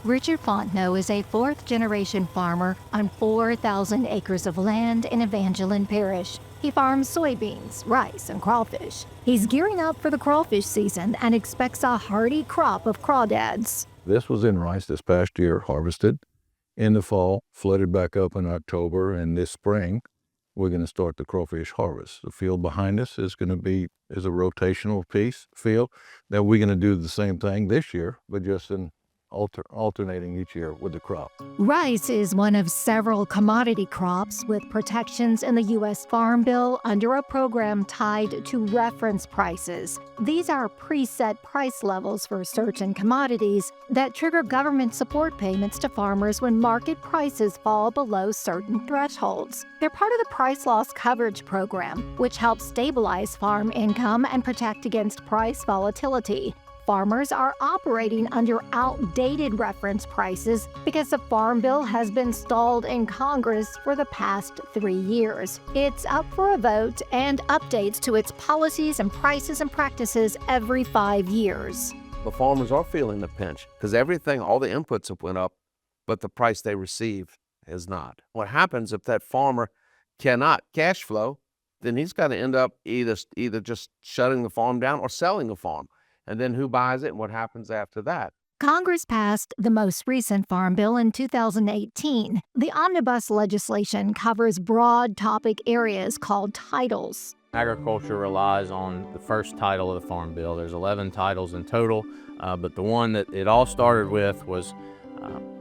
Richard Fontenot is a fourth-generation farmer on 4,000 acres of land in Evangeline Parish. He farms soybeans, rice, and crawfish. He's gearing up for the crawfish season and expects a hearty crop of crawdads. This was in rice this past year, harvested in the fall, flooded back up in October, and this spring we're going to start the crawfish harvest. The field behind us is a rotational field that we're going to do the same thing this year, but just in alternating each year with the crop. Rice is one of several commodity crops with protections in the U.S. Farm Bill under a program tied to reference prices. These are preset price levels for certain commodities that trigger government support payments to farmers when market prices fall below certain thresholds. They're part of the Price Loss Coverage Program, which helps stabilize farm income and protect against price volatility. Farmers are operating under outdated reference prices because the Farm Bill has been stalled in Congress for the past 3 years. It's up for a vote and updates to its policies and prices and practices every 5 years. The farmers are feeling the pinch because all the inputs have went up, but the price they receive has not. What happens if that farmer cannot cash flow, then he's got to end up either just shutting the farm down or selling the farm. And then who buys it and what happens after that? Congress passed the most recent Farm Bill in 2018. The omnibus legislation covers broad topic areas called titles. Agriculture relies on the first title of the Farm Bill. There's 11 titles in total, but the one that it all started with was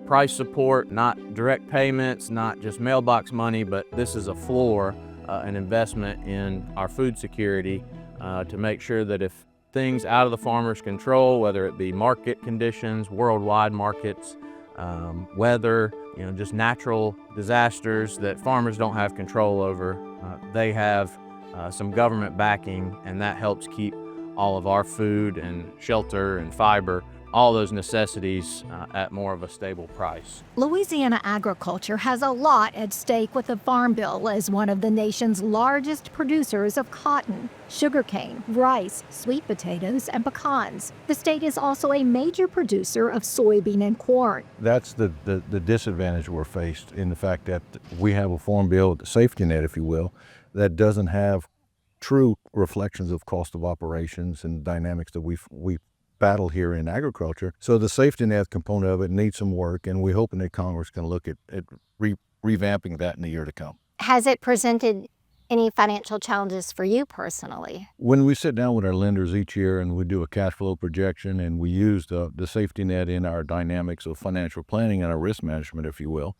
price support, not direct payments, not just mailbox money, but this is a floor, an investment in our food security to make sure that if things out of the farmer's control, whether it be market conditions, worldwide markets, weather, just natural disasters that farmers don't have control over. They have some government backing, and that helps keep all of our food and shelter and fiber, all those necessities at more of a stable price. Louisiana agriculture has a lot at stake with the Farm Bill as one of the nation's largest producers of cotton, sugarcane, rice, sweet potatoes, and pecans. The state is also a major producer of soybean and corn. That's the disadvantage we're faced in the fact that we have a Farm Bill, the safety net, if you will, that doesn't have true reflections of cost of operations and dynamics that we battle here in agriculture. So the safety net component of it needs some work, and we're hoping that Congress can look at revamping that in the year to come. Has it presented any financial challenges for you personally? When we sit down with our lenders each year and we do a cash flow projection and we use the safety net in our dynamics of financial planning and our risk management, if you will,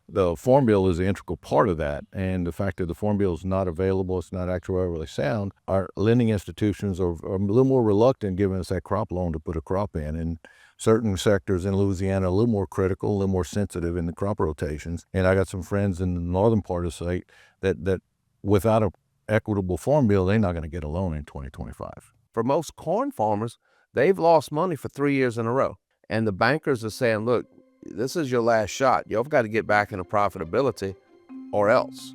the Farm Bill is an integral part of that, and the fact that the Farm Bill is not available, it's not actuarially sound, our lending institutions are a little more reluctant giving us that crop loan to put a crop in. And certain sectors in Louisiana are a little more critical, a little more sensitive in the crop rotations. And I got some friends in the northern part of the state that without an equitable Farm Bill, they're not going to get a loan in 2025. For most corn farmers, they've lost money for 3 years in a row. And the bankers are saying, look, this is your last shot. You've got to get back into profitability or else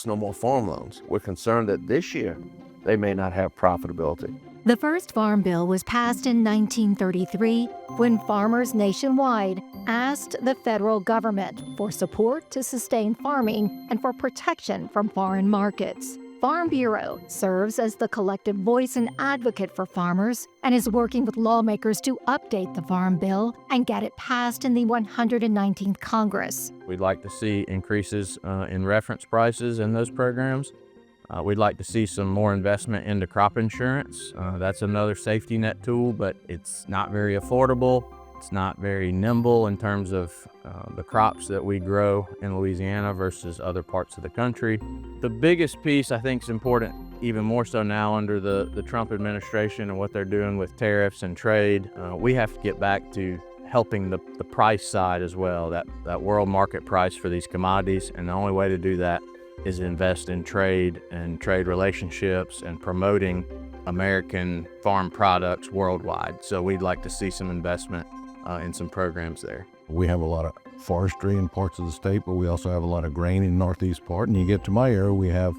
no more farm loans. We're concerned that this year they may not have profitability. The first Farm Bill was passed in 1933 when farmers nationwide asked the federal government for support to sustain farming and for protection from foreign markets. Farm Bureau serves as the collective voice and advocate for farmers and is working with lawmakers to update the Farm Bill and get it passed in the 119th Congress. We'd like to see increases in reference prices in those programs. We'd like to see some more investment into crop insurance. That's another safety net tool, but it's not very affordable. It's not very nimble in terms of the crops that we grow in Louisiana versus other parts of the country. The biggest piece I think is important, even more so now under the Trump administration and what they're doing with tariffs and trade. We have to get back to helping the price side as well, that world market price for these commodities. And the only way to do that is invest in trade and trade relationships and promoting American farm products worldwide. So we'd like to see some investment in some programs there. We have a lot of forestry in parts of the state, but we also have a lot of grain in the northeast part. And you get to my area, we have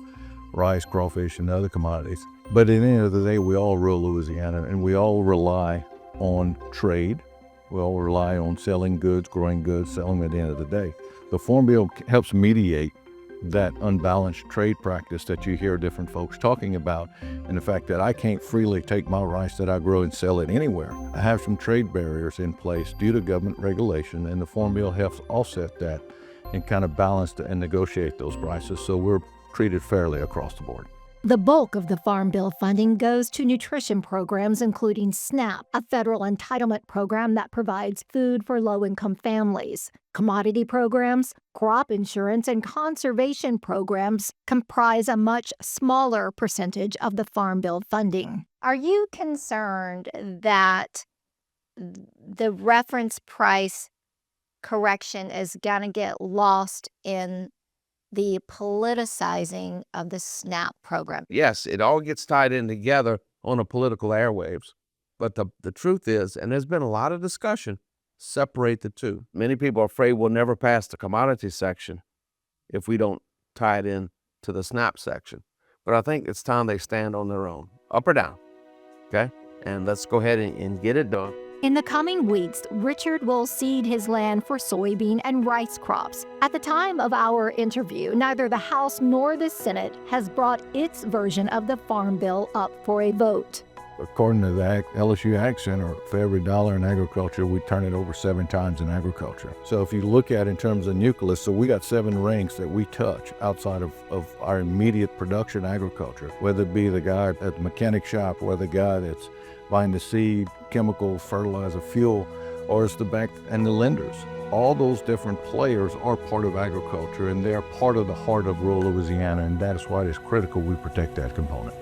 rice, crawfish, and other commodities. But at the end of the day, we all rule Louisiana, and we all rely on trade We all rely on selling goods, growing goods, selling them at the end of the day. The Farm Bill helps mediate that unbalanced trade practice that you hear different folks talking about, and the fact that I can't freely take my rice that I grow and sell it anywhere. I have some trade barriers in place due to government regulation, and the Farm Bill helps offset that and kind of balance and negotiate those prices so we're treated fairly across the board. The bulk of the Farm Bill funding goes to nutrition programs, including SNAP, a federal entitlement program that provides food for low-income families. Commodity programs, crop insurance, and conservation programs comprise a much smaller percentage of the Farm Bill funding. Are you concerned that the reference price correction is going to get lost in the politicizing of the SNAP program? Yes, it all gets tied in together on the political airwaves. But the truth is, and there's been a lot of discussion, separate the two. Many people are afraid we'll never pass the commodity section if we don't tie it in to the SNAP section. But I think it's time they stand on their own, up or down, okay? And let's go ahead and get it done. In the coming weeks, Richard will seed his land for soybean and rice crops. At the time of our interview, neither the House nor the Senate has brought its version of the Farm Bill up for a vote. According to the LSU Ag Center, for every dollar in agriculture, we turn it over 7 times in agriculture. So if you look at in terms of nucleus, so we got 7 ranks that we touch outside of our immediate production agriculture, whether it be the guy at the mechanic shop or the guy that's buying the seed, chemical, fertilizer, fuel, or it's the bank and the lenders. All those different players are part of agriculture, and they're part of the heart of rural Louisiana, and that is why it is critical we protect that component.